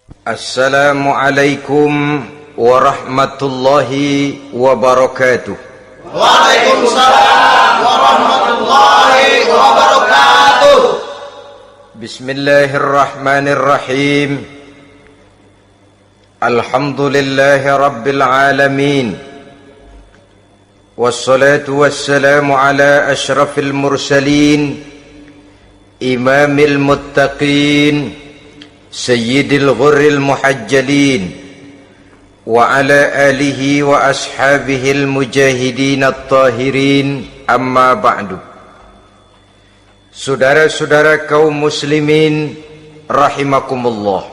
Assalamualaikum warahmatullahi wabarakatuh. Waalaikumsalam warahmatullahi wabarakatuh. Bismillahirrahmanirrahim. Alhamdulillahi rabbil alamin. Wassalatu wassalamu ala ashrafil mursalin, imamil muttaqin, sayyidil ghurril muhajjalin, wa ala alihi wa ashabihil mujahidin at-tahirin, amma ba'du. Saudara-saudara kaum muslimin rahimakumullah.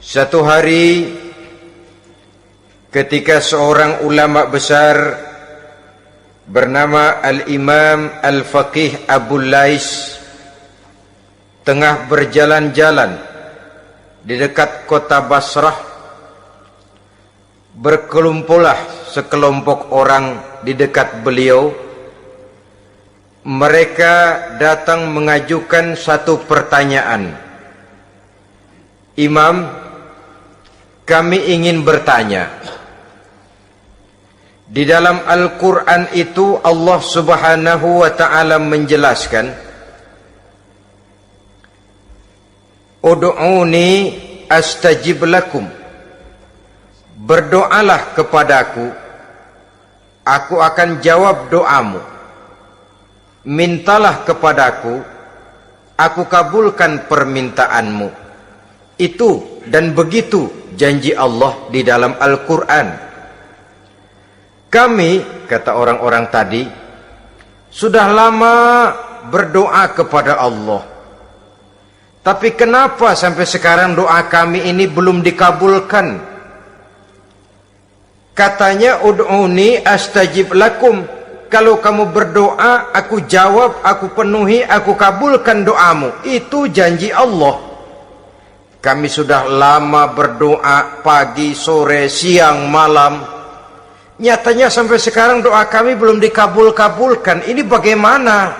Satu hari ketika seorang ulama besar bernama Al-Imam Al-Faqih Abu Lais tengah berjalan-jalan di dekat kota Basrah, berkelumpulah sekelompok orang di dekat beliau. Mereka datang mengajukan satu pertanyaan. Imam, kami ingin bertanya. Di dalam Al-Quran itu Allah Subhanahu wa ta'ala menjelaskan, Ud'uni astajib lakum. Berdoalah kepadaku, aku akan jawab doamu. Mintalah kepadaku, aku kabulkan permintaanmu. Itu dan begitu janji Allah di dalam Al-Quran. Kami, kata orang-orang tadi, sudah lama berdoa kepada Allah. Tapi kenapa sampai sekarang doa kami ini belum dikabulkan? Katanya, ud'uni astajib lakum. Kalau kamu berdoa, aku jawab, aku penuhi, aku kabulkan doamu. Itu janji Allah. Kami sudah lama berdoa pagi, sore, siang, malam. Nyatanya sampai sekarang doa kami belum dikabulkan. Ini bagaimana?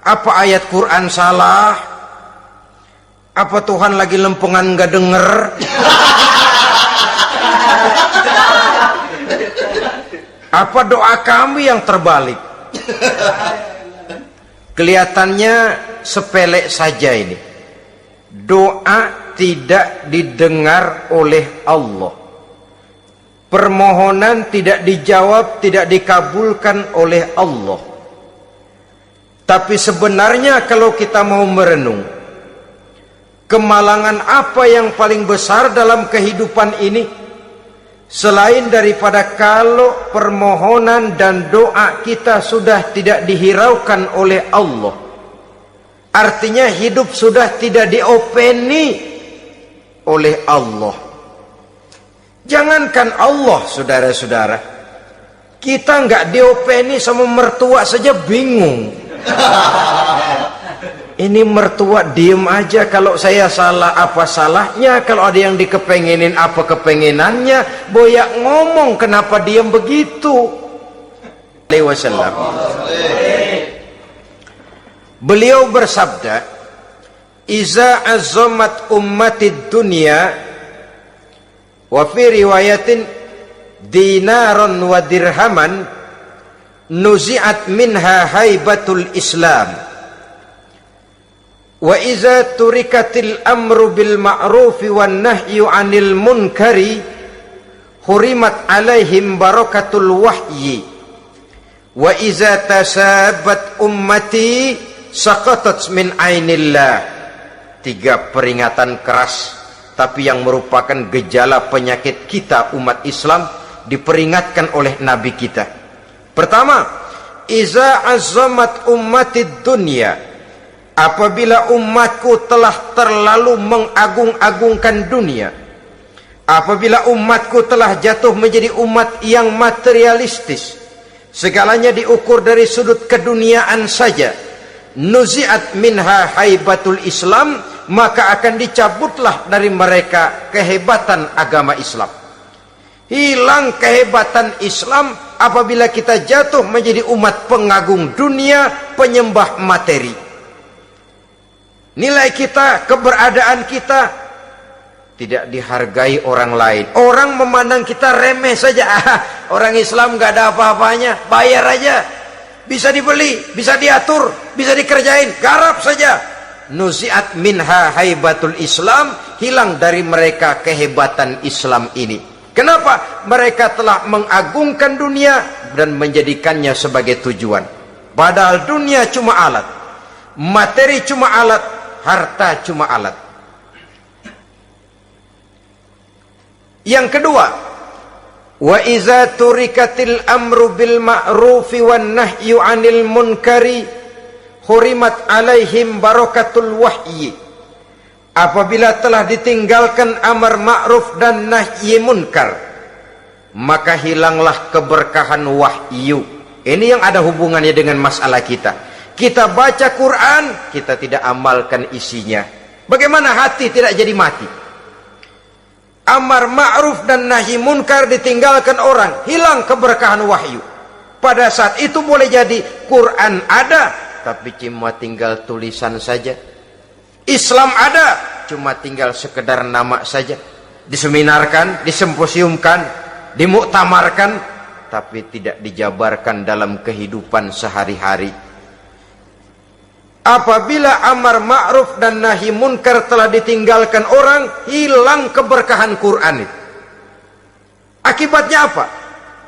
Apa ayat Quran salah? Apa Tuhan lagi lempengan nggak denger? Apa doa kami yang terbalik? Kelihatannya sepele saja ini. Doa tidak didengar oleh Allah. Permohonan tidak dijawab, tidak dikabulkan oleh Allah. Tapi sebenarnya kalau kita mau merenung, kemalangan apa yang paling besar dalam kehidupan ini selain daripada kalau permohonan dan doa kita sudah tidak dihiraukan oleh Allah? Artinya hidup sudah tidak diopeni oleh Allah. Jangankan Allah, saudara-saudara, kita nggak diopeni sama mertua saja bingung. Ini mertua diem aja, kalau saya salah apa salahnya, kalau ada yang dikepengenin apa kepengenannya, boyak ngomong kenapa diem begitu. Wasallam. Beliau bersabda, iza azamat ummatid dunya, wa fi riwayatin dinaron wa dirhaman, nuzi'at minha haibatul Islam. Wa iza turikatil amru bil ma'rufi wan nahyu 'anil munkari, hurimat 'alaihim barakatul wahyi. Wa iza tasabat ummati saqatat min 'ainillah. 3 peringatan keras, tapi yang merupakan gejala penyakit kita umat Islam, diperingatkan oleh Nabi kita. Pertama, iza azamat ummatid dunya, apabila umatku telah terlalu mengagung-agungkan dunia, apabila umatku telah jatuh menjadi umat yang materialistis, segalanya diukur dari sudut keduniaan saja, nuzi'at minha haibatul Islam, maka akan dicabutlah dari mereka kehebatan agama Islam. Hilang kehebatan Islam apabila kita jatuh menjadi umat pengagung dunia, penyembah materi. nilai kita, keberadaan kita tidak dihargai orang lain. Orang memandang kita remeh saja. Orang Islam gak ada apa-apanya, bayar aja, bisa dibeli, bisa diatur, bisa dikerjain, garap saja. Nuzi'at minha haibatul Islam, hilang dari mereka kehebatan Islam ini. Kenapa? Mereka telah mengagungkan dunia dan menjadikannya sebagai tujuan. Padahal dunia cuma alat, materi cuma alat, harta cuma alat. Yang kedua, wa iza turikatil amru bil ma'rufi wan nahyu 'anil munkari hurimat alaihim barakatul wahyi. Apabila telah ditinggalkan amar ma'ruf dan nahi munkar, maka hilanglah keberkahan wahyu. Ini yang ada hubungannya dengan masalah kita. Kita baca Quran, kita tidak amalkan isinya. Bagaimana hati tidak jadi mati? Amar ma'ruf dan nahi munkar ditinggalkan orang, hilang keberkahan wahyu. Pada saat itu boleh jadi Quran ada, tapi cuma tinggal tulisan saja. Islam ada, cuma tinggal sekedar nama saja. Diseminarkan, disemposiumkan, dimuktamarkan, tapi tidak dijabarkan dalam kehidupan sehari-hari. Apabila amar ma'ruf dan nahi munkar telah ditinggalkan orang, hilang keberkahan Quran itu. Akibatnya apa?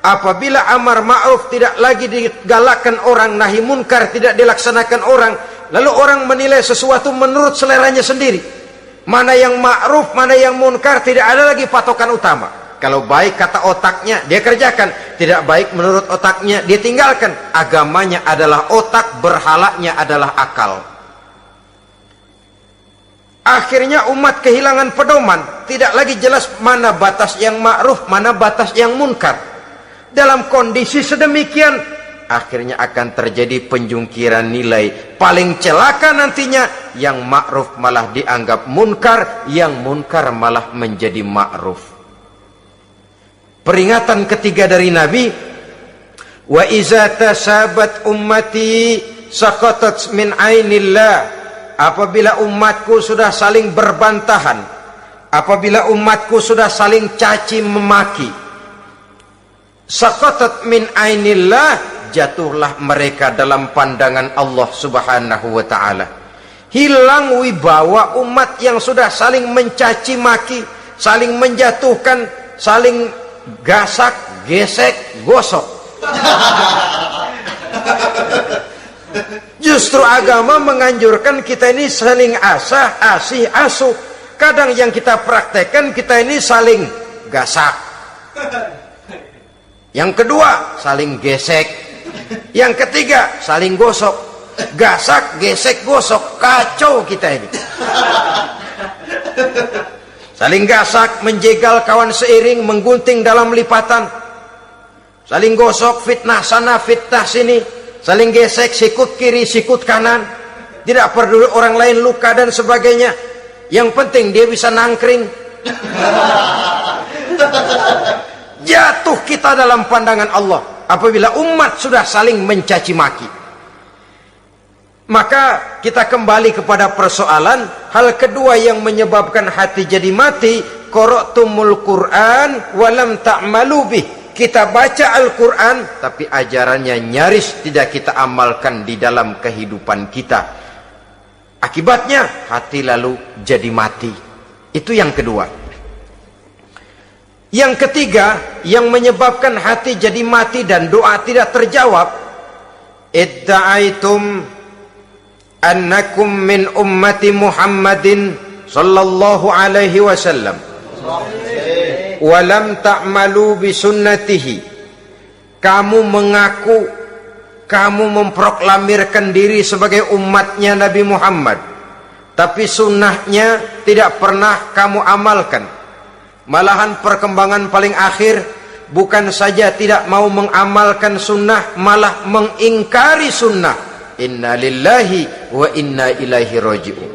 Apabila amar ma'ruf tidak lagi digalakkan orang, nahi munkar tidak dilaksanakan orang, lalu orang menilai sesuatu menurut seleranya sendiri. Mana yang ma'ruf, mana yang munkar, tidak ada lagi patokan utama. Kalau baik kata otaknya, dia kerjakan. Tidak baik menurut otaknya, dia tinggalkan. Agamanya adalah otak, berhalanya adalah akal. Akhirnya umat kehilangan pedoman. Tidak lagi jelas mana batas yang ma'ruf, mana batas yang munkar. Dalam kondisi sedemikian, akhirnya akan terjadi penjungkiran nilai. Paling celaka nantinya, yang ma'ruf malah dianggap munkar, yang munkar malah menjadi ma'ruf. Peringatan ketiga dari Nabi, wa iza tasabat ummati saqatat min ainillah. Apabila umatku sudah saling berbantahan, apabila umatku sudah saling caci memaki, saqatat min ainillah, jatuhlah mereka dalam pandangan Allah Subhanahu wa taala. Hilang wibawa umat yang sudah saling mencaci maki, saling menjatuhkan, saling gasak, gesek, gosok. Justru agama menganjurkan kita ini saling asah, asih, asuh. Kadang yang kita praktekkan, kita ini saling gasak. Yang kedua, saling gesek. Yang ketiga, saling gosok. Gasak, gesek, gosok. Kacau kita ini. Saling gasak, menjegal kawan seiring, menggunting dalam lipatan. Saling gosok, fitnah sana, fitnah sini. Saling gesek, sikut kiri, sikut kanan. Tidak peduli orang lain luka dan sebagainya. Yang penting dia bisa nangkring. Jatuh kita dalam pandangan Allah apabila umat sudah saling mencaci maki. Maka kita kembali kepada persoalan, hal kedua yang menyebabkan hati jadi mati, qara'tumul Qur'an walam ta'malu bih. Kita baca Al-Quran, tapi ajarannya nyaris tidak kita amalkan di dalam kehidupan kita. Akibatnya hati lalu jadi mati. Itu yang kedua. Yang ketiga, yang menyebabkan hati jadi mati dan doa tidak terjawab, idda'aitum annakum min ummati Muhammadin sallallahu alaihi wasallam walam ta'malu bisunnatihi. Kamu mengaku, kamu memproklamirkan diri sebagai umatnya Nabi Muhammad, tapi sunnahnya tidak pernah kamu amalkan. Malahan perkembangan paling akhir, bukan saja tidak mau mengamalkan sunnah, malah mengingkari sunnah. Inna lillahi wa inna ilaihi raji'un.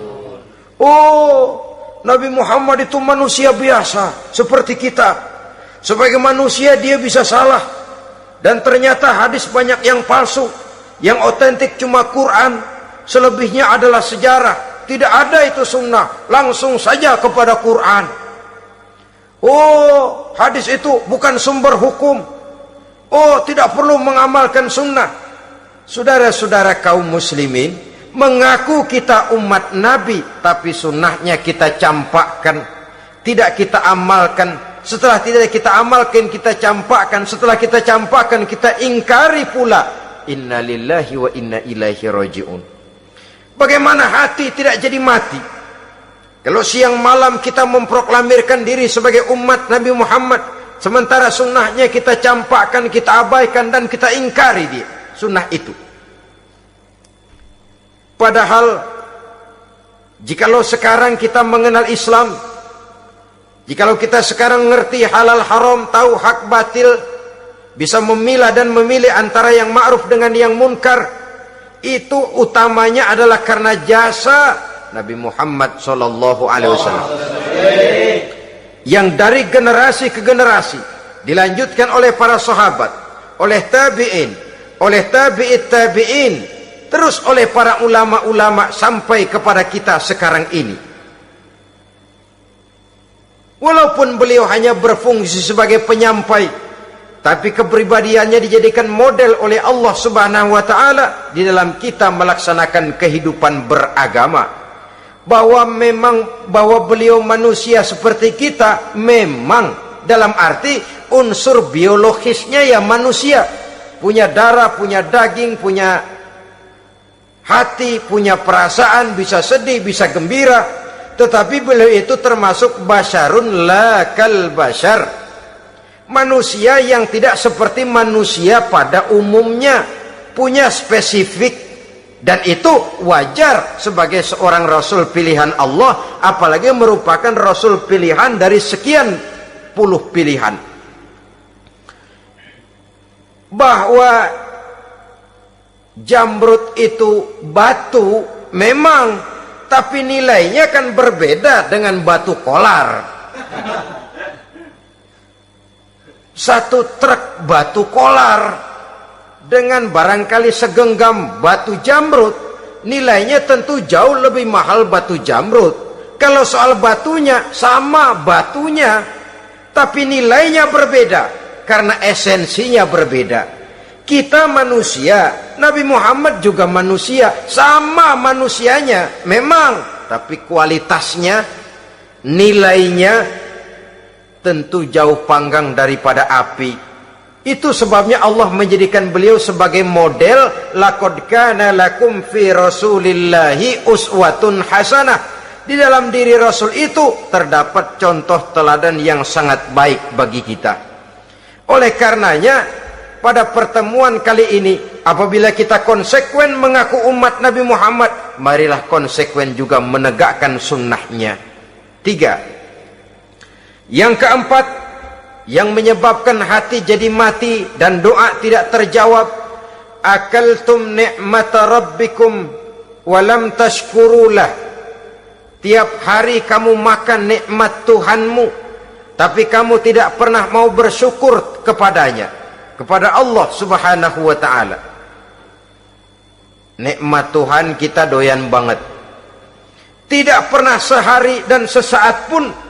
Oh, Nabi Muhammad itu manusia biasa seperti kita. Sebagai manusia dia bisa salah. Dan ternyata hadis banyak yang palsu. Yang otentik cuma Quran. Selebihnya adalah sejarah. tidak ada itu sunnah, langsung saja kepada Quran. Oh, hadis itu bukan sumber hukum. Oh, tidak perlu mengamalkan sunnah. Saudara-saudara kaum muslimin, mengaku kita umat Nabi, tapi sunnahnya kita campakkan, tidak kita amalkan. Setelah tidak kita amalkan, kita campakkan. Setelah kita campakkan, kita ingkari pula. Inna lillahi wa inna ilaihi raji'un. Bagaimana hati tidak jadi mati? Kalau siang malam kita memproklamirkan diri sebagai umat Nabi Muhammad, sementara sunnahnya kita campakkan, kita abaikan, dan kita ingkari dia, sunnah itu. Padahal jikalau sekarang kita mengenal Islam, jikalau kita sekarang ngerti halal haram, tahu hak batil, bisa memilah dan memilih antara yang ma'ruf dengan yang munkar, itu utamanya adalah karena jasa Nabi Muhammad sallallahu alaihi wasallam, yang dari generasi ke generasi dilanjutkan oleh para sahabat, oleh tabi'in, oleh tabi'it tabi'in, terus oleh para ulama-ulama sampai kepada kita sekarang ini. Walaupun beliau hanya berfungsi sebagai penyampai, tapi kepribadiannya dijadikan model oleh Allah Subhanahu wa taala di dalam kita melaksanakan kehidupan beragama. Bahwa beliau manusia seperti kita, memang dalam arti unsur biologisnya ya manusia, punya darah, punya daging, punya hati, punya perasaan, bisa sedih, bisa gembira, tetapi beliau itu termasuk basyarun la kal basyar, manusia yang tidak seperti manusia pada umumnya, punya spesifik. Dan itu wajar sebagai seorang Rasul pilihan Allah, apalagi merupakan Rasul pilihan dari sekian puluh pilihan. Bahwa jamrud itu batu memang, tapi nilainya kan berbeda dengan batu kolar. Satu truk batu kolar dengan barangkali segenggam batu jamrud, nilainya tentu jauh lebih mahal batu jamrud. Kalau soal batunya, sama batunya, tapi nilainya berbeda karena esensinya berbeda. Kita manusia, Nabi Muhammad juga manusia, sama manusianya memang, tapi kualitasnya, nilainya tentu jauh panggang daripada api. Itu sebabnya Allah menjadikan beliau sebagai model. Laqad kana lakum fi rasulillahi uswatun hasanah. Di dalam diri Rasul itu terdapat contoh teladan yang sangat baik bagi kita. Oleh karenanya, pada pertemuan kali ini, apabila kita konsekuen mengaku umat Nabi Muhammad, marilah konsekuen juga menegakkan sunnahnya. 3. Yang keempat, yang menyebabkan hati jadi mati dan doa tidak terjawab, akaltum ni'mata rabbikum walam tashkurulah. Tiap hari kamu makan nikmat Tuhanmu, tapi kamu tidak pernah mau bersyukur kepadanya, kepada Allah Subhanahu wa ta'ala. Nikmat Tuhan kita doyan banget, tidak pernah sehari dan sesaat pun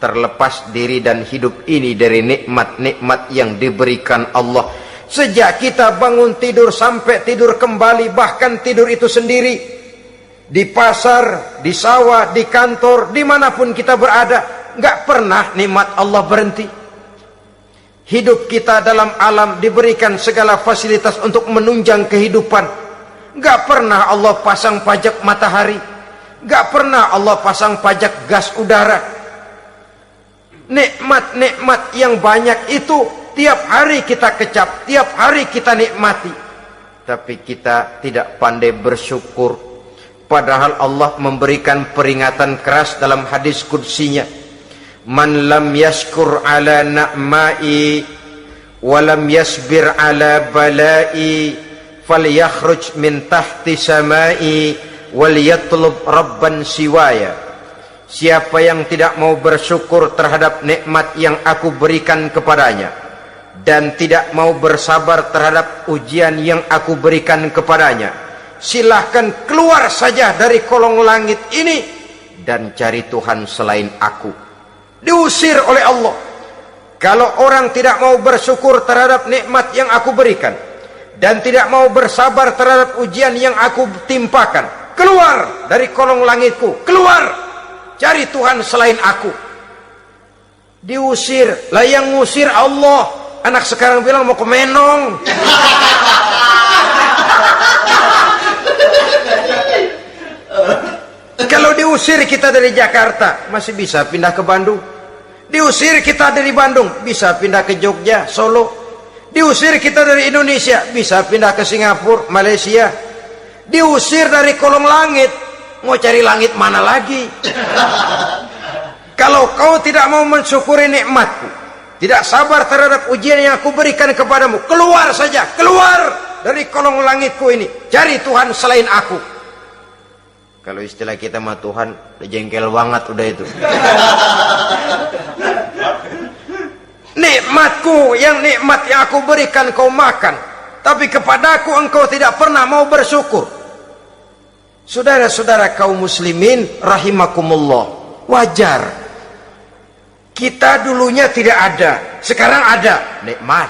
terlepas diri dan hidup ini dari nikmat-nikmat yang diberikan Allah. Sejak kita bangun tidur sampai tidur kembali, bahkan tidur itu sendiri, di pasar, di sawah, di kantor, dimanapun kita berada, nggak pernah nikmat Allah berhenti. Hidup kita dalam alam diberikan segala fasilitas untuk menunjang kehidupan. Nggak pernah Allah pasang pajak matahari, nggak pernah Allah pasang pajak gas udara. Nikmat-nikmat yang banyak itu tiap hari kita kecap, tiap hari kita nikmati, tapi kita tidak pandai bersyukur. Padahal Allah memberikan peringatan keras dalam hadis qudsinya, man lam yashkur ala na'mai wa lam yasbir ala balai falyakhruj min tahti samai wal yatlub rabban siwaya. Siapa yang tidak mau bersyukur terhadap nikmat yang aku berikan kepadanya, dan tidak mau bersabar terhadap ujian yang aku berikan kepadanya, silahkan keluar saja dari kolong langit ini dan cari Tuhan selain aku. Diusir oleh Allah. Kalau orang tidak mau bersyukur terhadap nikmat yang aku berikan dan tidak mau bersabar terhadap ujian yang aku timpakan, keluar dari kolong langitku, keluar, cari Tuhan selain aku. Diusir. Lah yang ngusir Allah. Anak sekarang bilang mau ke Menong. Kalau diusir kita dari Jakarta, masih bisa pindah ke Bandung. Diusir kita dari Bandung, bisa pindah ke Jogja, Solo. Diusir kita dari Indonesia, bisa pindah ke Singapura, Malaysia. Diusir dari kolong langit, mau cari langit mana lagi? Kalau kau tidak mau mensyukuri nikmatku, tidak sabar terhadap ujian yang aku berikan kepadamu, keluar saja, keluar dari kolong langitku ini, cari Tuhan selain aku. Kalau istilah kita mah Tuhan udah jengkel banget udah itu. Nikmatku, nikmat yang aku berikan kau makan, tapi kepadaku engkau tidak pernah mau bersyukur. Saudara-saudara kaum muslimin rahimakumullah, wajar. Kita dulunya tidak ada, sekarang ada nikmat.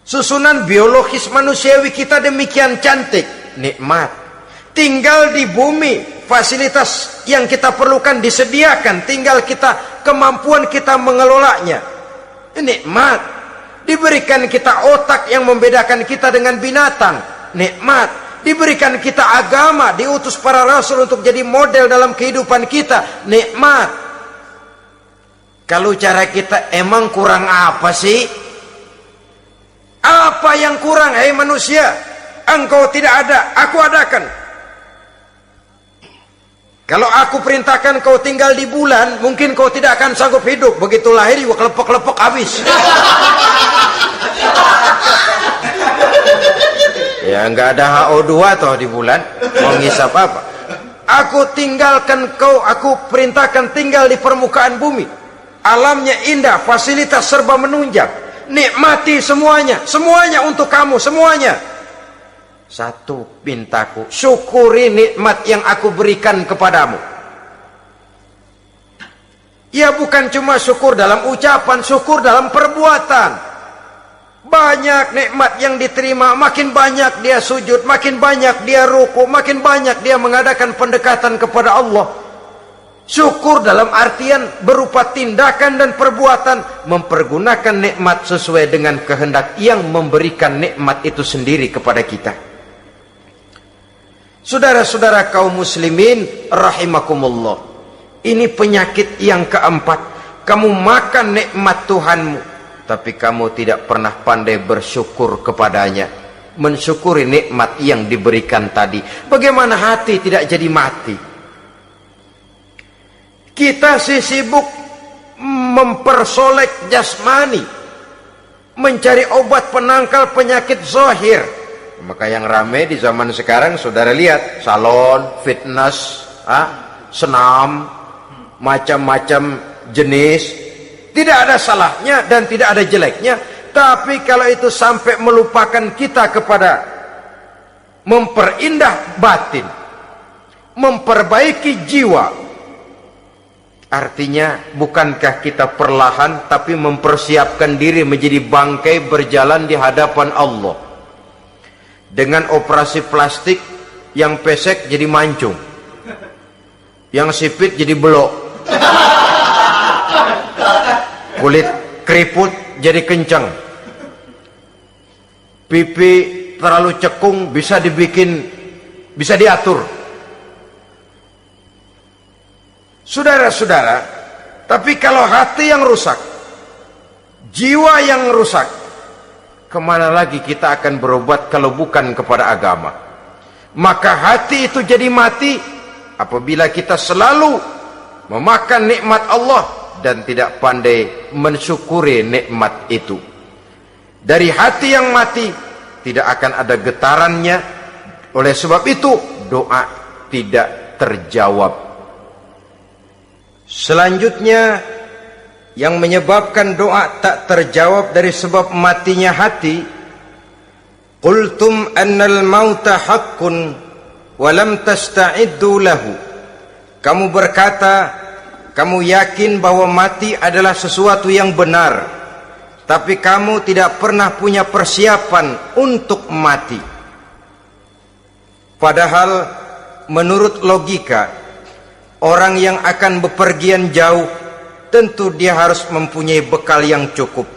Susunan biologis manusiawi kita demikian cantik, nikmat. Tinggal di bumi, fasilitas yang kita perlukan disediakan, tinggal kemampuan kita mengelolanya, nikmat. Diberikan kita otak yang membedakan kita dengan binatang, nikmat. Diberikan kita agama, diutus para rasul untuk jadi model dalam kehidupan kita, nikmat. Kalau cara kita emang kurang apa sih? Apa yang kurang, hai manusia? Engkau tidak ada, aku adakan. Kalau aku perintahkan kau tinggal di bulan, mungkin kau tidak akan sanggup hidup. Begitu lahir juga kelepek-kelepek habis. Ya nggak ada HO2 toh di bulan, mau ngisap apa? Aku tinggalkan kau, aku perintahkan tinggal di permukaan bumi. Alamnya indah, fasilitas serba menunjang. Nikmati semuanya, semuanya untuk kamu, semuanya. Satu pintaku, syukuri nikmat yang aku berikan kepadamu. Ya bukan cuma syukur dalam ucapan, syukur dalam perbuatan. Banyak nikmat yang diterima, makin banyak dia sujud, makin banyak dia ruku, makin banyak dia mengadakan pendekatan kepada Allah. Syukur dalam artian berupa tindakan dan perbuatan, mempergunakan nikmat sesuai dengan kehendak yang memberikan nikmat itu sendiri kepada kita. Saudara-saudara kaum muslimin rahimakumullah, ini penyakit yang keempat. Kamu makan nikmat Tuhanmu, tapi kamu tidak pernah pandai bersyukur kepadanya, mensyukuri nikmat yang diberikan tadi. Bagaimana hati tidak jadi mati? Kita sibuk mempersolek jasmani, mencari obat penangkal penyakit zahir. Maka yang ramai di zaman sekarang, saudara lihat, salon, fitness, senam, macam-macam jenis. Tidak ada salahnya dan tidak ada jeleknya. Tapi kalau itu sampai melupakan kita kepada memperindah batin, memperbaiki jiwa, artinya bukankah kita perlahan tapi mempersiapkan diri menjadi bangkai berjalan di hadapan Allah? Dengan operasi plastik, yang pesek jadi mancung, yang sipit jadi belok, kulit keriput jadi kencang, pipi terlalu cekung bisa diatur. Saudara-saudara, tapi kalau hati yang rusak, jiwa yang rusak, kemana lagi kita akan berobat kalau bukan kepada agama? Maka hati itu jadi mati apabila kita selalu memakan nikmat Allah dan tidak pandai mensyukuri nikmat itu. Dari hati yang mati tidak akan ada getarannya. Oleh sebab itu doa tidak terjawab. Selanjutnya, yang menyebabkan doa tak terjawab dari sebab matinya hati, Qultum annal mauta haqqun wa lam tasta'iddu lahu. Kamu berkata, kamu yakin bahwa mati adalah sesuatu yang benar, tapi kamu tidak pernah punya persiapan untuk mati. Padahal menurut logika, orang yang akan bepergian jauh tentu dia harus mempunyai bekal yang cukup.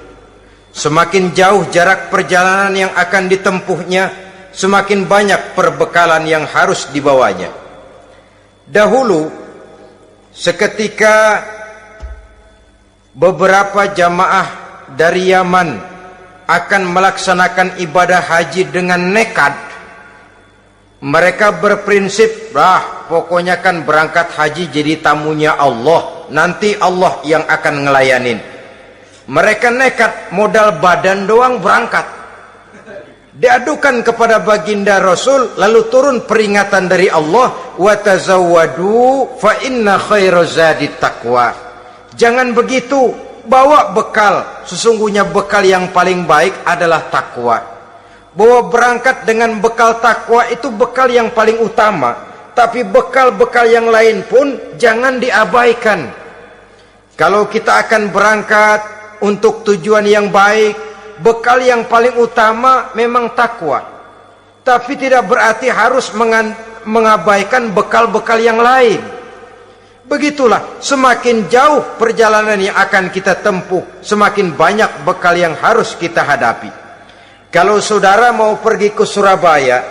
Semakin jauh jarak perjalanan yang akan ditempuhnya, semakin banyak perbekalan yang harus dibawanya. Dahulu, seketika beberapa jamaah dari Yaman akan melaksanakan ibadah haji dengan nekat, mereka berprinsip, pokoknya kan berangkat haji jadi tamunya Allah, nanti Allah yang akan ngelayanin. Mereka nekat, modal badan doang berangkat. Diadukan kepada baginda Rasul, lalu turun peringatan dari Allah, wa tazawwadu fa inna khairaz zadi taqwa. Jangan begitu, bawa bekal. Sesungguhnya bekal yang paling baik adalah takwa. Bahwa berangkat dengan bekal takwa itu bekal yang paling utama. Tapi bekal-bekal yang lain pun jangan diabaikan. Kalau kita akan berangkat untuk tujuan yang baik, bekal yang paling utama memang takwa. Tapi tidak berarti harus mengabaikan bekal-bekal yang lain. Begitulah, semakin jauh perjalanan yang akan kita tempuh, semakin banyak bekal yang harus kita hadapi. Kalau saudara mau pergi ke Surabaya,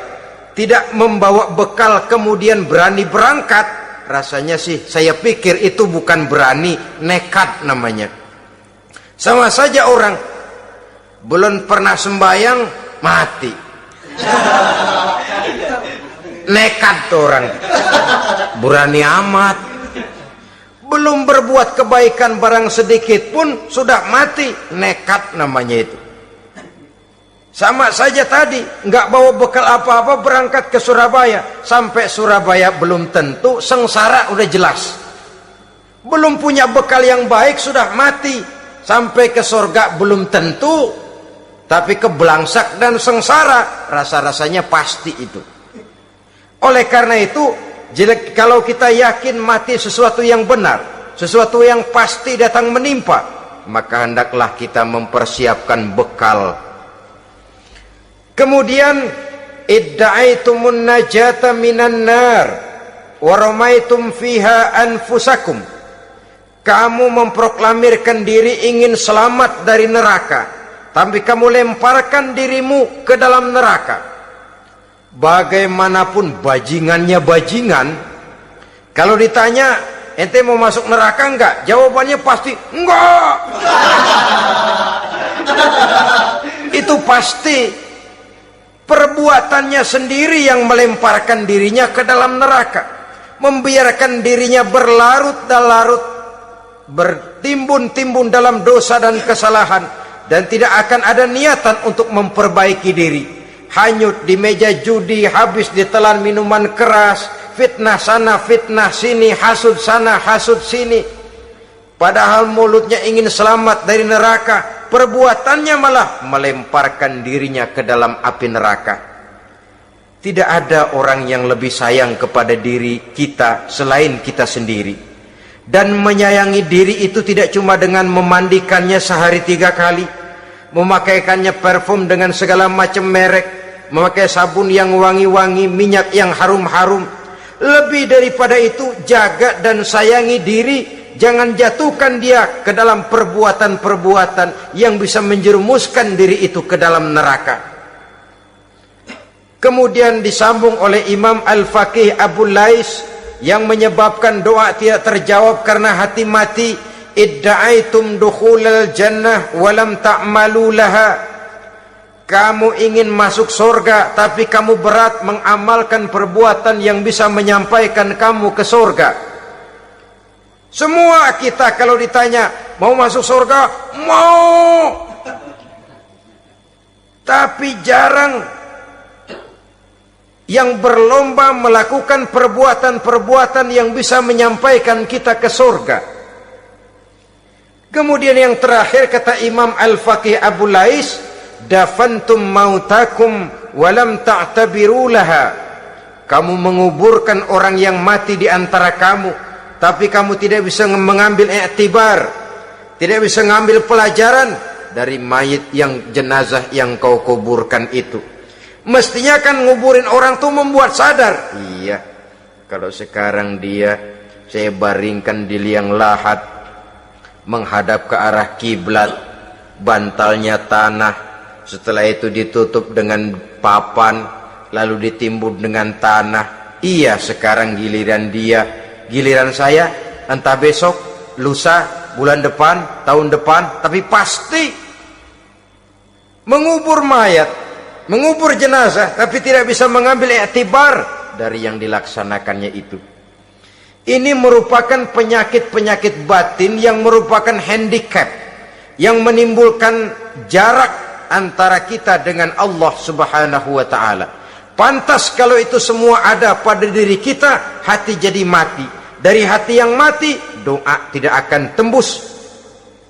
tidak membawa bekal kemudian berani berangkat, rasanya sih saya pikir itu bukan berani, nekat namanya. Sama saja orang belum pernah sembahyang mati, nekat tuh orang, berani amat. Belum berbuat kebaikan barang sedikit pun sudah mati, nekat namanya itu. Sama saja tadi, nggak bawa bekal apa-apa berangkat ke Surabaya, sampai Surabaya belum tentu, sengsara udah jelas. Belum punya bekal yang baik sudah mati. Sampai ke surga belum tentu, tapi kebelangsak dan sengsara rasa-rasanya pasti itu. Oleh karena itu, kalau kita yakin mati sesuatu yang benar, sesuatu yang pasti datang menimpa, maka hendaklah kita mempersiapkan bekal. Kemudian, idda'aitumun najata minan nar wa ramaitum fiha anfusakum. Kamu memproklamirkan diri ingin selamat dari neraka, tapi kamu lemparkan dirimu ke dalam neraka. Bagaimanapun bajingannya bajingan, kalau ditanya, ente mau masuk neraka enggak? Jawabannya pasti enggak. Itu pasti perbuatannya sendiri yang melemparkan dirinya ke dalam neraka, membiarkan dirinya berlarut-larut, bertimbun-timbun dalam dosa dan kesalahan, dan tidak akan ada niatan untuk memperbaiki diri. Hanyut di meja judi, habis ditelan minuman keras, fitnah sana fitnah sini, hasud sana hasud sini. Padahal mulutnya ingin selamat dari neraka, perbuatannya malah melemparkan dirinya ke dalam api neraka. Tidak ada orang yang lebih sayang kepada diri kita selain kita sendiri. Dan menyayangi diri itu tidak cuma dengan memandikannya sehari 3 kali, memakaikannya parfum dengan segala macam merek, memakai sabun yang wangi-wangi, minyak yang harum-harum. Lebih daripada itu, jaga dan sayangi diri. Jangan jatuhkan dia ke dalam perbuatan-perbuatan yang bisa menjerumuskan diri itu ke dalam neraka. Kemudian disambung oleh Imam Al-Faqih Abu Lais, yang menyebabkan doa tidak terjawab karena hati mati, idda'aitum dukhulal jannah walam ta'malu laha. Kamu ingin masuk surga, tapi kamu berat mengamalkan perbuatan yang bisa menyampaikan kamu ke surga. Semua kita kalau ditanya mau masuk surga, mau, tapi jarang yang berlomba melakukan perbuatan-perbuatan yang bisa menyampaikan kita ke surga. Kemudian yang terakhir kata Imam Al-Faqih Abu Lais, dafantum mautakum walam ta'tabiru laha. Kamu menguburkan orang yang mati di antara kamu, tapi kamu tidak bisa mengambil i'tibar, tidak bisa mengambil pelajaran dari mayit yang jenazah yang kau kuburkan itu. Mestinya kan nguburin orang tuh membuat sadar. Iya, kalau sekarang saya baringkan di liang lahat, menghadap ke arah kiblat, bantalnya tanah, setelah itu ditutup dengan papan, lalu ditimbun dengan tanah. Iya, sekarang giliran dia, giliran saya, entah besok, lusa, bulan depan, tahun depan, tapi pasti mengubur mayat, mengubur jenazah, tapi tidak bisa mengambil i'tibar dari yang dilaksanakannya itu. Ini merupakan penyakit-penyakit batin yang merupakan handicap, yang menimbulkan jarak antara kita dengan Allah Subhanahu wa ta'ala. Pantas kalau itu semua ada pada diri kita, hati jadi mati. Dari hati yang mati, doa tidak akan tembus.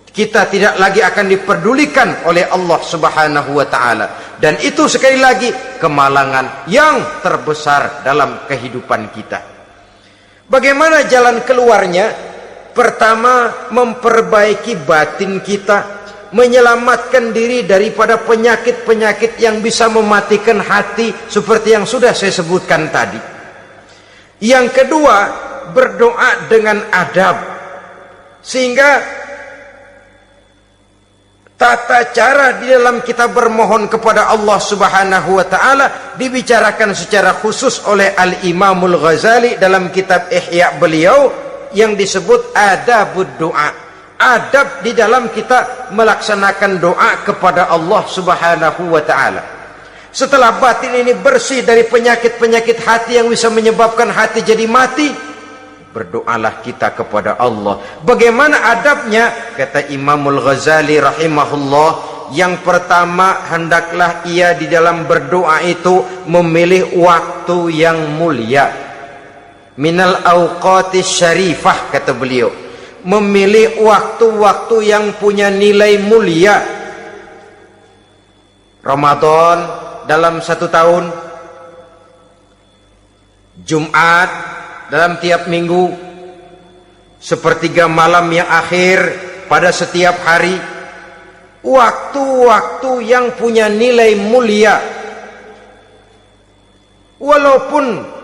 Kita tidak lagi akan diperdulikan oleh Allah Subhanahu wa ta'ala. Dan itu sekali lagi kemalangan yang terbesar dalam kehidupan kita. Bagaimana jalan keluarnya? Pertama, memperbaiki batin kita, menyelamatkan diri daripada penyakit-penyakit yang bisa mematikan hati seperti yang sudah saya sebutkan tadi. Yang kedua, berdoa dengan adab, sehingga tata cara di dalam kita bermohon kepada Allah Subhanahu wa ta'ala dibicarakan secara khusus oleh Al-Imamul Ghazali dalam kitab Ihya beliau yang disebut adabud doa. Adab di dalam kita melaksanakan doa kepada Allah Subhanahu wa ta'ala. Setelah batin ini bersih dari penyakit-penyakit hati yang bisa menyebabkan hati jadi mati, berdoalah kita kepada Allah. Bagaimana adabnya? Kata Imamul Ghazali rahimahullah, yang pertama, hendaklah ia di dalam berdoa itu memilih waktu yang mulia. Minal awqatis syarifah, kata beliau. Memilih waktu-waktu yang punya nilai mulia. Ramadan dalam 1 tahun, Jumat dalam tiap minggu, sepertiga malam yang akhir pada setiap hari. Waktu-waktu yang punya nilai mulia. Walaupun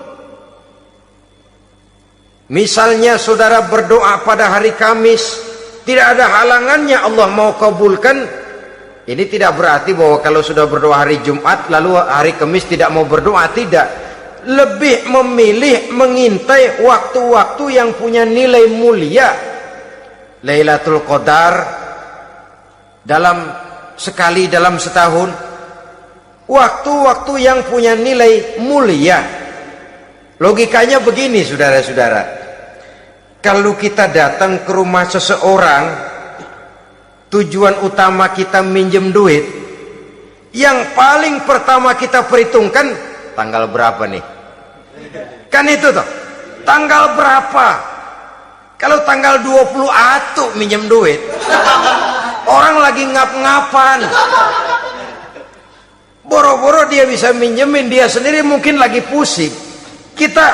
misalnya saudara berdoa pada hari Kamis, tidak ada halangannya Allah mau kabulkan. Ini tidak berarti bahwa kalau sudah berdoa hari Jumat lalu hari Kamis tidak mau berdoa, tidak. Lebih memilih mengintai waktu-waktu yang punya nilai mulia. Lailatul Qadar sekali dalam setahun. Waktu-waktu yang punya nilai mulia. Logikanya begini, saudara-saudara. Kalau kita datang ke rumah seseorang, tujuan utama kita minjem duit, yang paling pertama kita perhitungkan tanggal berapa nih? Kan itu toh, tanggal berapa? Kalau tanggal 20 atuh minjem duit, orang lagi ngap-ngapan, boro-boro dia bisa minjemin, dia sendiri mungkin lagi pusing. Kita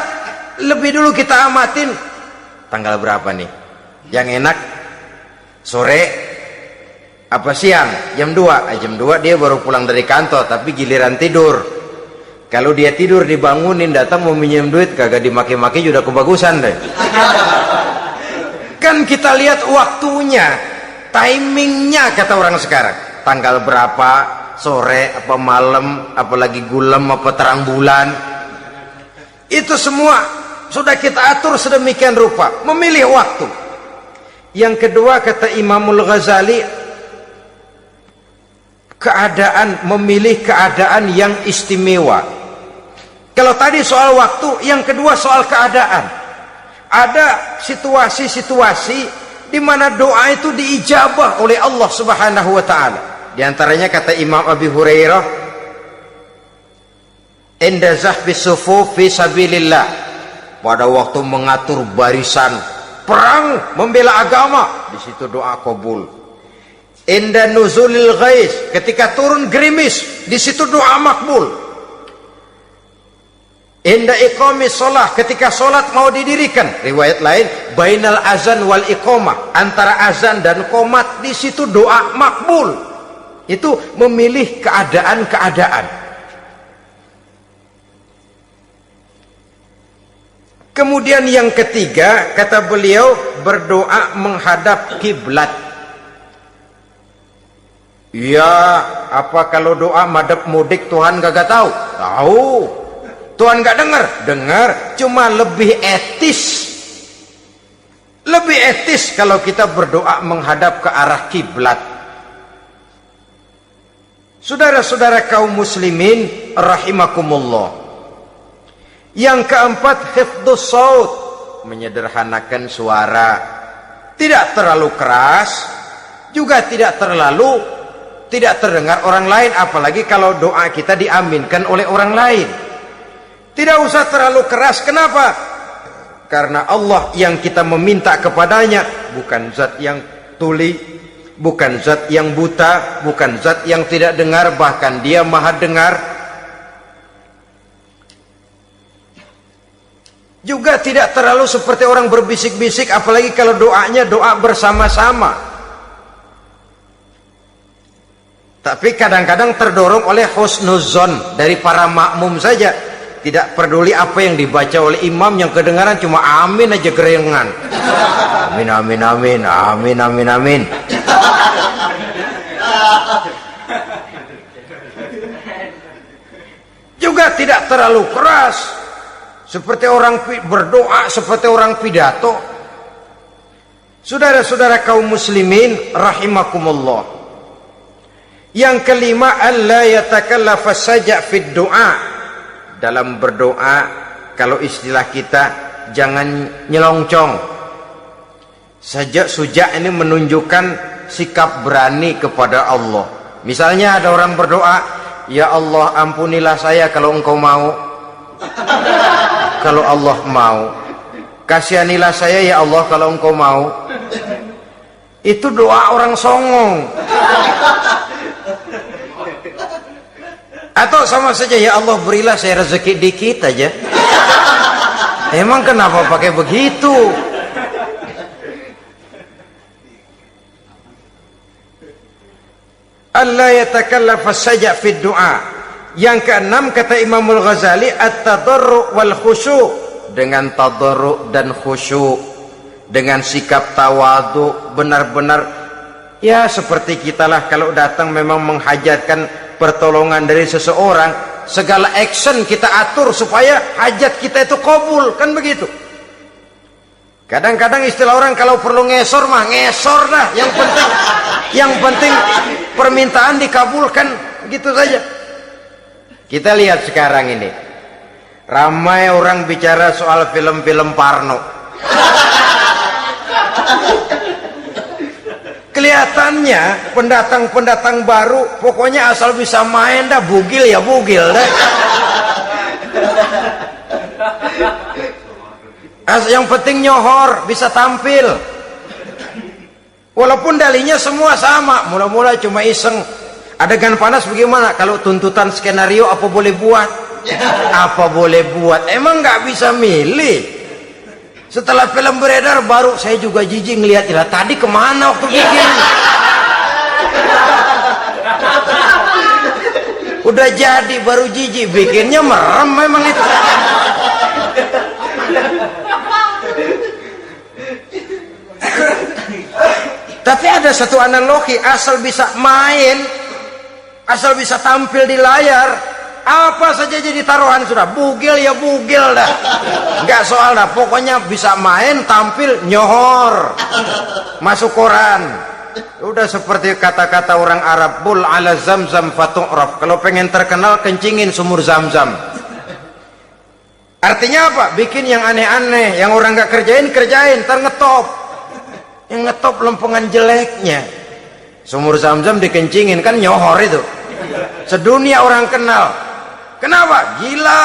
lebih dulu kita amatin tanggal berapa nih yang enak, sore apa siang? Jam 2. Jam 2 dia baru pulang dari kantor, tapi giliran tidur. Kalau dia tidur dibangunin, datang mau minjem duit, kagak dimaki-maki sudah kebagusan deh. Kan kita lihat waktunya, timingnya, kata orang sekarang. Tanggal berapa, sore apa malam, apalagi gulem apa terang bulan. Itu semua sudah kita atur sedemikian rupa, memilih waktu. Yang kedua, kata Imamul Ghazali, memilih keadaan yang istimewa. Kalau tadi soal waktu, yang kedua soal keadaan. Ada situasi-situasi di mana doa itu diijabah oleh Allah Subhanahu wa ta'ala. Di antaranya kata Imam Abi Hurairah, inda zahbis sufuf fi sabilillah, pada waktu mengatur barisan perang membela agama, di situ doa kabul. Inda nuzulil ghais, ketika turun gerimis, di situ doa makbul. Inda iqamis shalah, ketika salat mau didirikan. Riwayat lain, bainal azan wal iqamah, antara azan dan qomat, di situ doa makbul. Itu memilih keadaan-keadaan. Kemudian yang ketiga, kata beliau, berdoa menghadap kiblat. Ya, apa kalau doa madhab mudik Tuhan gak tahu? Tahu. Tuhan gak dengar? Dengar. Cuma lebih etis. Lebih etis kalau kita berdoa menghadap ke arah kiblat. Saudara-saudara kaum muslimin rahimakumullah. Yang keempat, hifdzus saut, menyederhanakan suara. Tidak terlalu keras, juga tidak terdengar orang lain, apalagi kalau doa kita diaminkan oleh orang lain. Tidak usah terlalu keras. Kenapa? Karena Allah yang kita meminta kepadanya bukan zat yang tuli, bukan zat yang buta, bukan zat yang tidak dengar, bahkan Dia Maha dengar. Juga tidak terlalu seperti orang berbisik-bisik, apalagi kalau doanya doa bersama-sama. Tapi kadang-kadang terdorong oleh husnuzon dari para makmum saja. Tidak peduli apa yang dibaca oleh imam, yang kedengaran cuma amin aja gerengan. Amin, amin, amin, amin, amin, amin. Juga tidak terlalu keras, seperti orang berdoa, seperti orang pidato. Saudara-saudara kaum muslimin rahimakumullah. Yang kelima, alla yatakallafa saja' fid doa. Dalam berdoa, kalau istilah kita, jangan nyelongcong. Saja' ini menunjukkan sikap berani kepada Allah. Misalnya ada orang berdoa, ya Allah ampunilah saya kalau engkau mau. Kalau Allah mau, kasihanilah saya ya Allah kalau engkau mau. Itu doa orang songong. Atau sama saja, ya Allah berilah saya rezeki dikit aja. Emang kenapa pakai begitu? Allah yatakallafa saja fid doa. Yang keenam, kata Imamul Ghazali, at-tadarru' wal khusyu', dengan tadarru' dan khusyu', dengan sikap tawadu, benar-benar ya seperti kita lah kalau datang memang menghajatkan pertolongan dari seseorang, segala action kita atur supaya hajat kita itu kabul, kan begitu. Kadang-kadang istilah orang kalau perlu ngesor mah ngesor dah, yang penting permintaan dikabulkan, gitu saja. Kita lihat sekarang ini, ramai orang bicara soal film-film Parno. Kelihatannya pendatang-pendatang baru, pokoknya asal bisa main dah, bugil ya bugil dah. Yang penting nyohor, bisa tampil. Walaupun dalinya semua sama, mula-mula cuma iseng. Adegan panas bagaimana? Kalau tuntutan skenario apa boleh buat? Apa boleh buat? Emang nggak bisa milih. Setelah film beredar baru saya juga jijik ngeliat, ya tadi kemana waktu bikin? Udah jadi baru jijik, bikinnya merem memang itu. Tapi ada satu analogi, asal bisa main, asal bisa tampil di layar, apa saja jadi taruhan sudah. Bugil ya bugil dah, nggak soal dah, pokoknya bisa main, tampil, nyohor, masuk koran. Udah seperti kata-kata orang Arab, bul ala zamzam fatu'raf, kalau pengen terkenal kencingin sumur Zamzam. Artinya apa? Bikin yang aneh-aneh, yang orang nggak kerjain, ntar ngetop. Yang ngetop lempengan jeleknya. Sumur Zamzam dikencingin, kan nyohor itu. Sedunia orang kenal. Kenapa? Gila.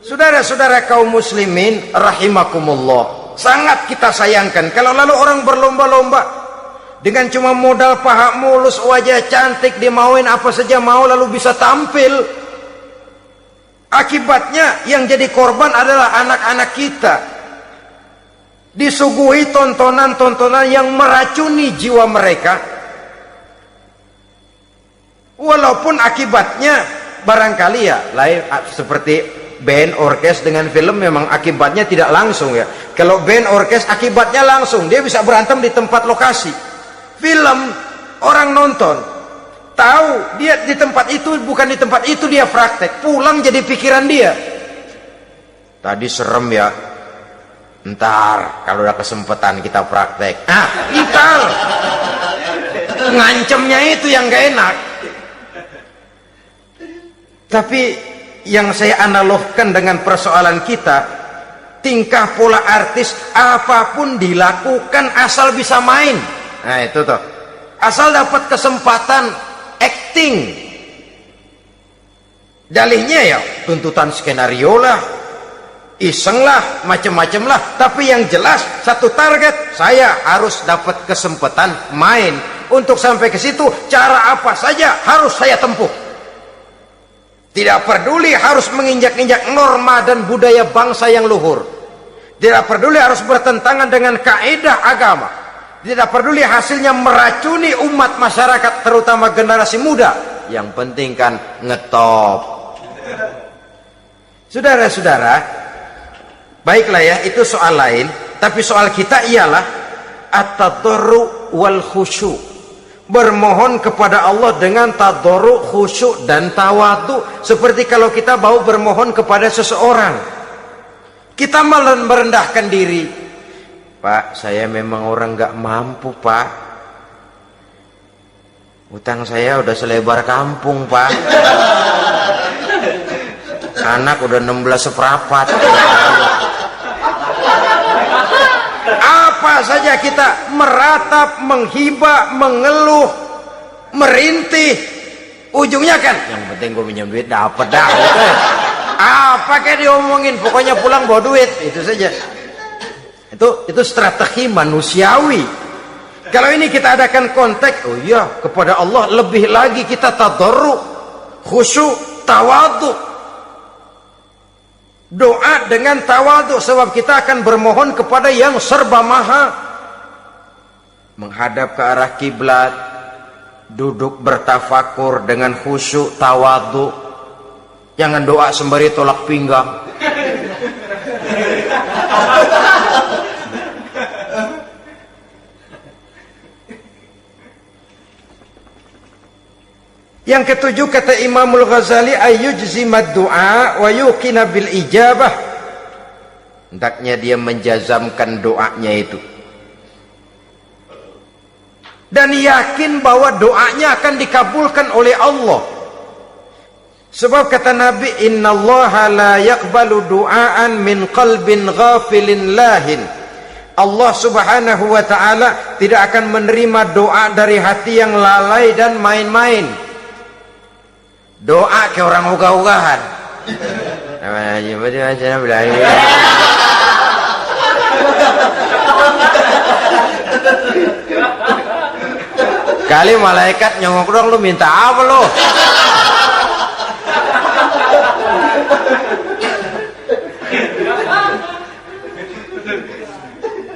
Saudara-saudara kaum muslimin rahimakumullah, sangat kita sayangkan kalau lalu orang berlomba-lomba dengan cuma modal paha mulus, wajah cantik, dimauin apa saja mau, lalu bisa tampil. Akibatnya yang jadi korban adalah anak-anak kita. Disuguhi tontonan-tontonan yang meracuni jiwa mereka. Walaupun akibatnya barangkali ya lain, seperti band orkes dengan film memang akibatnya tidak langsung ya. Kalau band orkes akibatnya langsung, dia bisa berantem di tempat lokasi. Film orang nonton tahu dia di tempat itu, bukan di tempat itu dia praktek, pulang jadi pikiran dia, tadi serem ya, ntar kalau udah kesempatan kita praktek. Ntar ngancemnya itu yang gak enak. Tapi yang saya analogkan dengan persoalan kita, tingkah pola artis apapun dilakukan asal bisa main. Nah itu tuh, asal dapat kesempatan acting. Dalihnya ya tuntutan skenario lah, iseng lah, macem-macem lah. Tapi yang jelas satu target, saya harus dapat kesempatan main. Untuk sampai ke situ cara apa saja harus saya tempuh. Tidak peduli harus menginjak-injak norma dan budaya bangsa yang luhur. Tidak peduli harus bertentangan dengan kaidah agama. Tidak peduli hasilnya meracuni umat masyarakat, terutama generasi muda. Yang penting kan ngetop. Saudara-saudara, baiklah ya, itu soal lain. Tapi soal kita ialah at-tadarru wal khusyu'. Bermohon kepada Allah dengan tadarru, khusyuk dan tawadu. Seperti kalau kita mau bermohon kepada seseorang, kita merendahkan diri. Pak, saya memang orang gak mampu pak, utang saya udah selebar kampung pak, anak udah 16 seperempat. Apa saja kita meratap, menghibah, mengeluh, merintih, ujungnya kan yang penting gue minjem duit dapat dah gitu. Apa kayak diomongin, pokoknya pulang bawa duit, itu saja. Itu strategi manusiawi. Kalau ini kita adakan konteks, oh iya, kepada Allah lebih lagi kita tadarru, khusyuk, tawadu. Doa dengan tawadhu, sebab kita akan bermohon kepada yang serba maha. Menghadap ke arah kiblat, duduk bertafakur dengan khusyuk, tawadhu. Jangan doa sembari tolak pinggang. Yang ketujuh, kata Imamul Ghazali, ayyujzimad du'a wa yuqina bil ijabah. Hendaknya dia menjazamkan doanya itu dan yakin bahwa doanya akan dikabulkan oleh Allah. Sebab kata Nabi, innallaha la yaqbalu du'aan min qalbin ghafilin lahin. Allah subhanahu wa ta'ala tidak akan menerima doa dari hati yang lalai dan main-main. Doa ke orang ugah-ugahan. Kali malaikat nyongok dong, lu minta apa lu?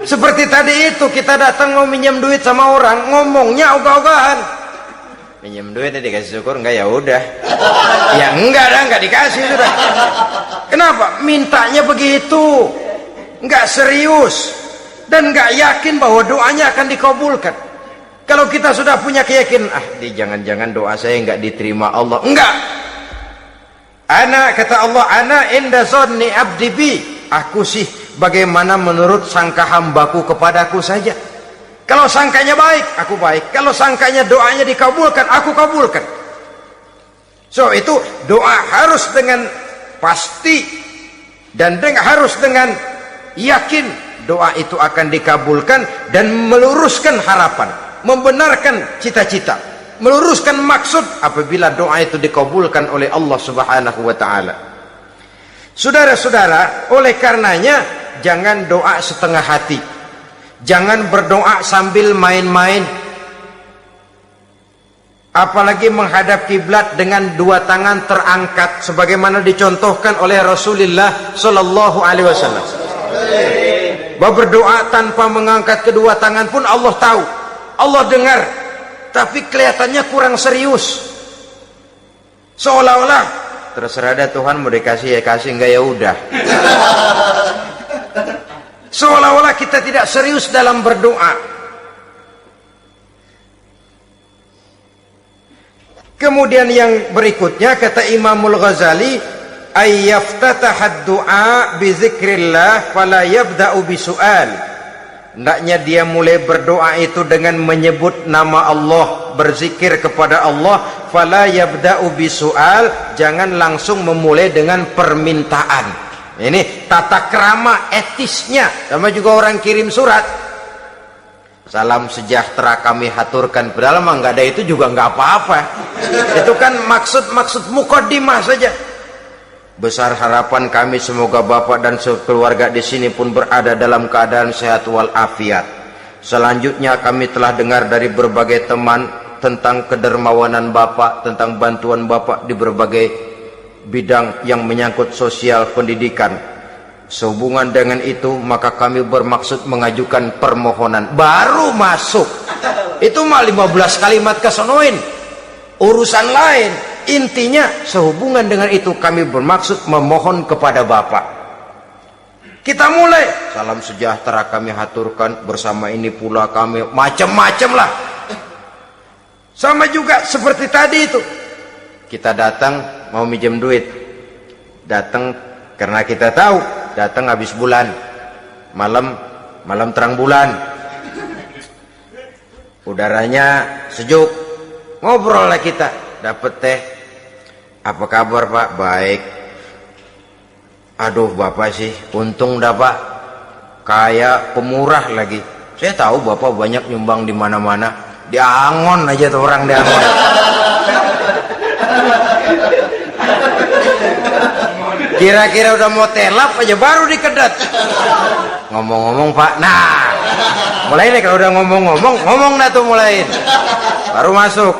Seperti tadi itu, kita datang mau minjem duit sama orang, ngomongnya ogah-ogahan. Minjem duitnya dikasih syukur enggak, ya udah. Ya enggak dah, enggak dikasih sudah. Kenapa? Mintanya begitu, enggak serius dan enggak yakin bahwa doanya akan dikabulkan. Kalau kita sudah punya keyakinan, jangan-jangan doa saya enggak diterima Allah. Enggak. Ana, kata Allah, ana inda zanni abdi bi. Aku sih bagaimana menurut sangka hambaku kepadaku saja. Kalau sangkanya baik, aku baik. Kalau sangkanya doanya dikabulkan, aku kabulkan. So itu doa harus dengan pasti dan harus dengan yakin doa itu akan dikabulkan dan meluruskan harapan, membenarkan cita-cita, meluruskan maksud apabila doa itu dikabulkan oleh Allah Subhanahu wa taala. Saudara-saudara, oleh karenanya jangan doa setengah hati. Jangan berdoa sambil main-main. apalagi menghadap kiblat dengan dua tangan terangkat sebagaimana dicontohkan oleh Rasulullah sallallahu alaihi wasallam. Bahwa berdoa tanpa mengangkat kedua tangan pun Allah tahu, Allah dengar, tapi kelihatannya kurang serius. Seolah-olah terserah ada Tuhan, mau dikasih ya kasih, enggak ya udah. Seolah-olah kita tidak serius dalam berdoa. Kemudian yang berikutnya kata Imamul Ghazali, ayyaftatahad du'a bi zikrillah fala yabda'u bi su'al. Hendaknya dia mulai berdoa itu dengan menyebut nama Allah, berzikir kepada Allah, fala yabda'u bi su'al, jangan langsung memulai dengan permintaan. Ini tata krama etisnya. Sama juga orang kirim surat, salam sejahtera kami haturkan, padahal mah nggak ada itu juga nggak apa-apa. Itu kan maksud mukaddimah saja. Besar harapan kami semoga Bapak dan sekeluarga di sini pun berada dalam keadaan sehat walafiat. Selanjutnya kami telah dengar dari berbagai teman tentang kedermawanan Bapak, tentang bantuan Bapak di berbagai bidang yang menyangkut sosial pendidikan. Sehubungan dengan itu maka kami bermaksud mengajukan permohonan. Baru masuk itu mah 15 kalimat kesonoin, urusan lain. Intinya sehubungan dengan itu kami bermaksud memohon kepada Bapak. Kita mulai, salam sejahtera kami haturkan, bersama ini pula kami, macam-macam lah. Sama juga seperti tadi itu, kita datang mau minjem duit, datang karena kita tahu datang habis bulan, malam terang bulan, udaranya sejuk, ngobrol lah kita, dapet teh. Apa kabar Pak? Baik. Aduh Bapak sih untung dah Pak, kayak pemurah lagi. Saya tahu Bapak banyak nyumbang di mana-mana, di Angon aja tuh orang di Angon. Kira-kira udah mau telap aja baru dikedat. Ngomong-ngomong Pak, nah mulai nih kalau udah ngomong dah tuh mulain, baru masuk.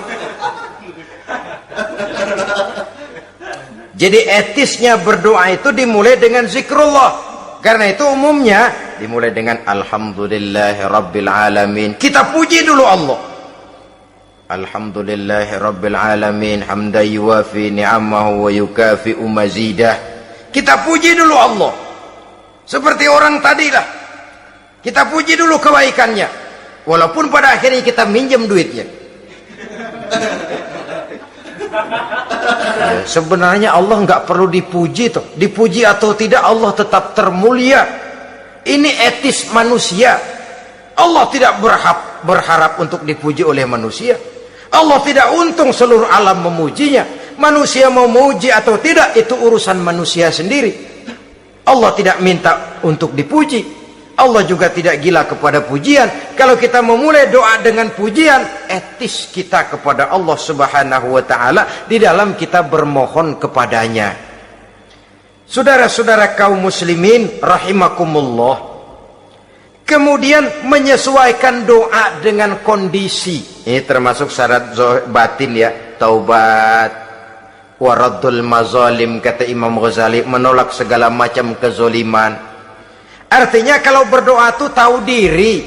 Jadi etisnya berdoa itu dimulai dengan zikrullah. Karena itu umumnya dimulai dengan alhamdulillahi rabbil alamin. Kita puji dulu Allah. Alhamdulillahi rabbil alamin hamdan yuwafi ni'amahu wa yukafi'u mazidah. Kita puji dulu Allah. Seperti orang tadi lah. Kita puji dulu kebaikannya. Walaupun pada akhirnya kita minjem duitnya. Ya, sebenarnya Allah nggak perlu dipuji toh. Dipuji atau tidak Allah tetap termulia. Ini etis manusia. Allah tidak berharap untuk dipuji oleh manusia. Allah tidak untung seluruh alam memujinya. Manusia mau memuji atau tidak itu urusan manusia sendiri. Allah tidak minta untuk dipuji. Allah juga tidak gila kepada pujian. Kalau kita memulai doa dengan pujian, etis kita kepada Allah Subhanahu wa taala di dalam kita bermohon kepadanya. Saudara-saudara kaum muslimin rahimakumullah. Kemudian menyesuaikan doa dengan kondisi. Ini termasuk syarat batin ya, taubat, waraddul mazalim, kata Imam Ghazali, menolak segala macam kezoliman. Artinya kalau berdoa tuh tahu diri.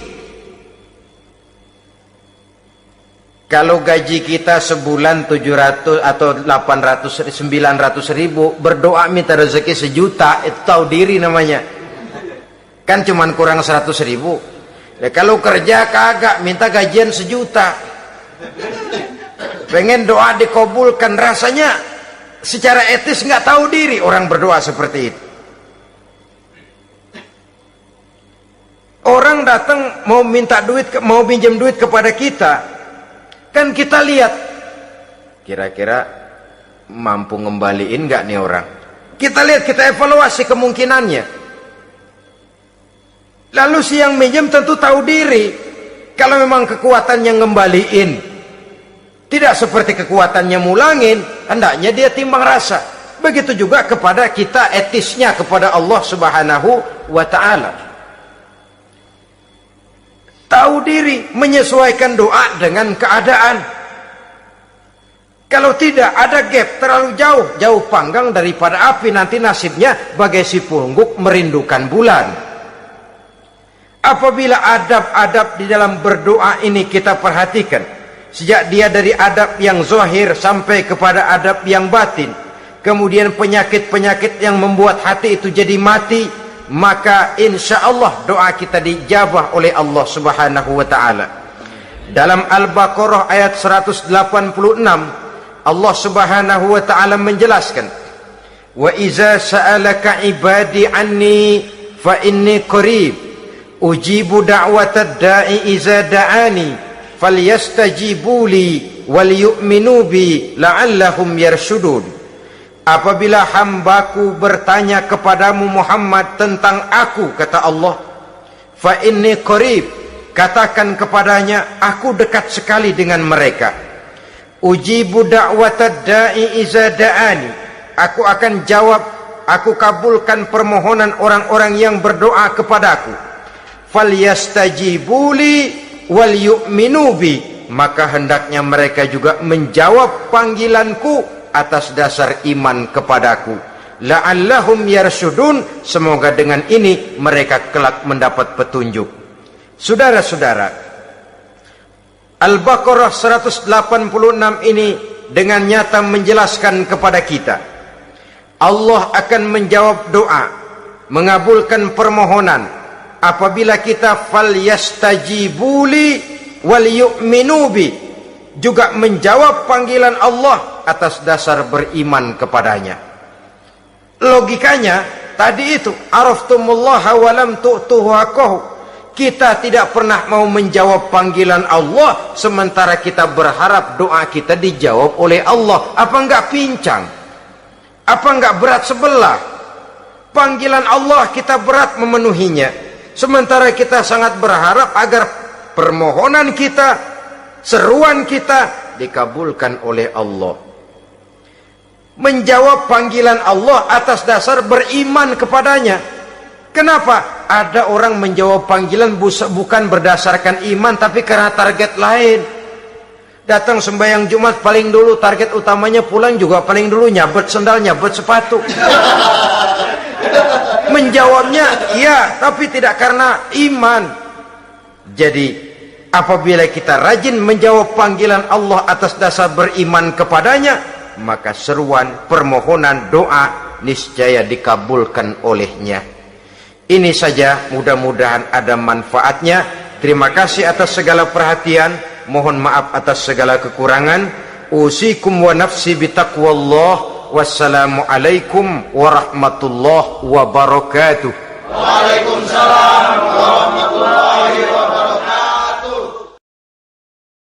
Kalau gaji kita sebulan 700 atau 800 900 ribu, berdoa minta rezeki 1 juta, itu tahu diri namanya. Kan cuman kurang 100 ribu. Ya, kalau kerja kagak minta gajian 1 juta. Pengen doa dikabulkan, rasanya secara etis nggak tahu diri orang berdoa seperti itu. Orang datang mau minta duit, mau pinjam duit kepada kita, kan kita lihat kira-kira mampu ngembaliin nggak nih orang. Kita lihat, kita evaluasi kemungkinannya. Lalu si yang minjem tentu tahu diri. Kalau memang kekuatannya ngembaliin tidak seperti kekuatannya mulangin, hendaknya dia timbang rasa. Begitu juga kepada kita etisnya kepada Allah Subhanahu wa ta'ala. Tahu diri, menyesuaikan doa dengan keadaan. Kalau tidak, ada gap terlalu jauh panggang daripada api, nanti nasibnya bagai si pungguk merindukan bulan. Apabila adab-adab di dalam berdoa ini kita perhatikan, sejak dia dari adab yang zahir sampai kepada adab yang batin, kemudian penyakit-penyakit yang membuat hati itu jadi mati, maka insya Allah doa kita dijabah oleh Allah Subhanahu wa ta'ala. Dalam Al-Baqarah ayat 186, Allah Subhanahu wa ta'ala menjelaskan, wa iza sa'alaka ibadi anni fa inni qarib ujibu da'watad da'i iza da'ani falyastajibu li wal yu'minu bi la'allahum yarshudun. Apabila hambaku bertanya kepadamu Muhammad tentang aku, kata Allah, fa inni qarib, katakan kepadanya, aku dekat sekali dengan mereka. Ujibu da'watad da'i iza da'ani, aku akan jawab, aku kabulkan permohonan orang-orang yang berdoa kepadaku. Falyastajibuli wal yu'minu bi, maka hendaknya mereka juga menjawab panggilanku atas dasar iman kepadaku. La'allahum yarshudun, semoga dengan ini mereka kelak mendapat petunjuk. Saudara-saudara, Al-Baqarah 186 ini dengan nyata menjelaskan kepada kita, Allah akan menjawab doa, mengabulkan permohonan apabila kita falyastajibuli wal yu'minu bi, juga menjawab panggilan Allah atas dasar beriman kepadanya. Logikanya tadi itu, araftumullaha wa lam tu'tuhu haqqahu. Kita tidak pernah mau menjawab panggilan Allah sementara kita berharap doa kita dijawab oleh Allah. Apa enggak pincang? Apa enggak berat sebelah? Panggilan Allah kita berat memenuhinya, sementara kita sangat berharap agar permohonan kita, seruan kita dikabulkan oleh Allah. Menjawab panggilan Allah atas dasar beriman kepadanya. Kenapa? Ada orang menjawab panggilan bukan berdasarkan iman, tapi karena target lain. Datang sembahyang Jumat paling dulu, target utamanya pulang juga paling dulu nyabet sendal, nyabet sepatu. Menjawabnya iya, tapi tidak karena iman. Jadi apabila kita rajin menjawab panggilan Allah atas dasar beriman kepadanya, maka seruan, permohonan, doa niscaya dikabulkan olehnya. Ini saja, mudah-mudahan ada manfaatnya. Terima kasih atas segala perhatian, mohon maaf atas segala kekurangan. Usikum wa nafsi bitaqwallah. Wassalamualaikum warahmatullahi wabarakatuh.